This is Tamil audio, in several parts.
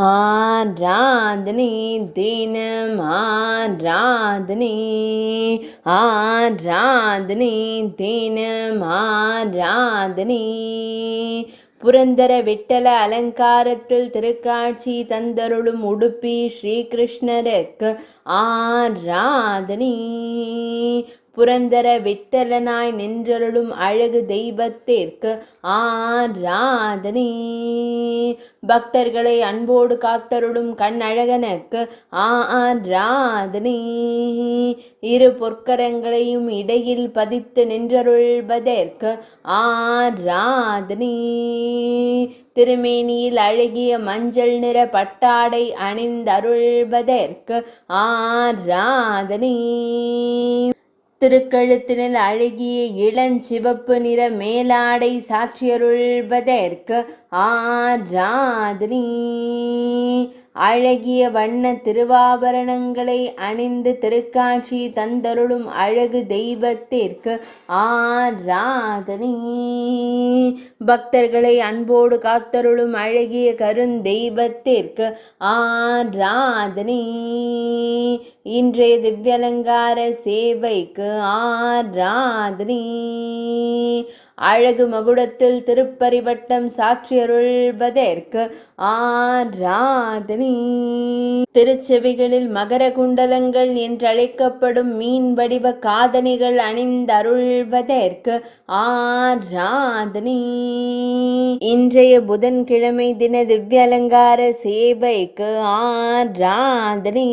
ஆராதனை தினம் ஆராதனை ஆராதனை தினம் ஆராதனை. புரந்தர விட்டல அலங்காரத்தில் திருக்காட்சி தந்தருளும் உடுப்பி ஸ்ரீகிருஷ்ணருக்கு ஆராதனை. புரந்தர விட்டலனாய் நின்றருளும் அழகு தெய்வத்திற்கு ஆராதனை. பக்தர்களை அன்போடு காத்தருளும் கண் அழகனுக்கு ஆராதனை. இரு பொற்கரங்களையும் இடையில் பதித்து நின்றருள்வதற்கு ஆராதனை. திருமேனியில் அழகிய மஞ்சள் நிற பட்டாடை அணிந்தருள்வதற்கு ஆராதனை. திருக்கழுத்தினில் அழகிய இளஞ்சிவப்பு நிற மேலாடை சாற்றியருள்வதற்கு ஆராதனை. அழகிய வண்ண திருவாபரணங்களை அணிந்து திருக்காட்சி தந்தருளும் அழகு தெய்வத்திற்கு ஆராதனை. பக்தர்களை அன்போடு காத்தருளும் அழகிய கருந்தெய்வத்திற்கு ஆராதனை. இன்றைய திவ்யலங்கார சேவைக்கு ஆராதனை. அழகு மகுடத்தில் திருப்பரிவட்டம் சாற்றியருள்வதற்கு ஆராதனை. திருச்செவிகளில் மகர குண்டலங்கள் என்றழைக்கப்படும் மீன் வடிவ காதணிகள் அணிந்தருள்வதற்கு ஆராதனை. இன்றைய புதன்கிழமை தின திவ்ய அலங்கார சேவைக்கு ஆராதனை.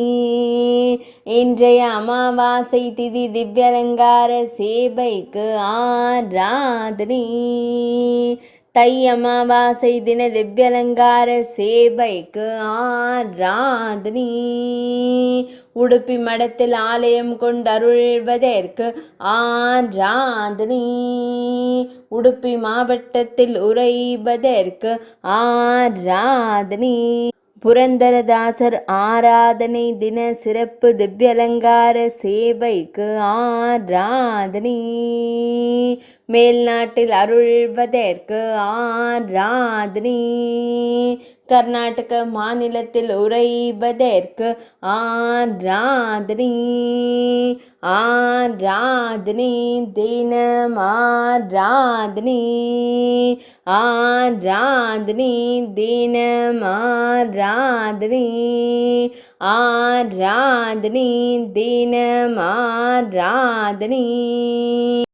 இன்றைய அமாவாசை திதி திவ்ய அலங்கார சேவைக்கு ஆராதனை. தை அமாவாசை தின திவ்யலங்கார சேவைக்கு ஆராதனை. உடுப்பி மடத்தில் ஆலயம் கொண்டருள்வதற்கு ஆராதனை. உடுப்பி மாவட்டத்தில் உறைவதற்கு ஆராதனை. புரந்தரதாசர் ஆராதனை தின சிறப்பு திவ்யலங்கார சேவைக்கு ஆராதனை. மேல்நாட்டில் அருள்வதற்கு ஆராதனை. கர்நாடக மாநிலத்தில் உறைவதற்கு ஆராதனை. ஆராதனை தினம் ஆராதனை. ஆராதனை தினம் ஆராதனை. ஆராதனை தினம் ஆராதனை.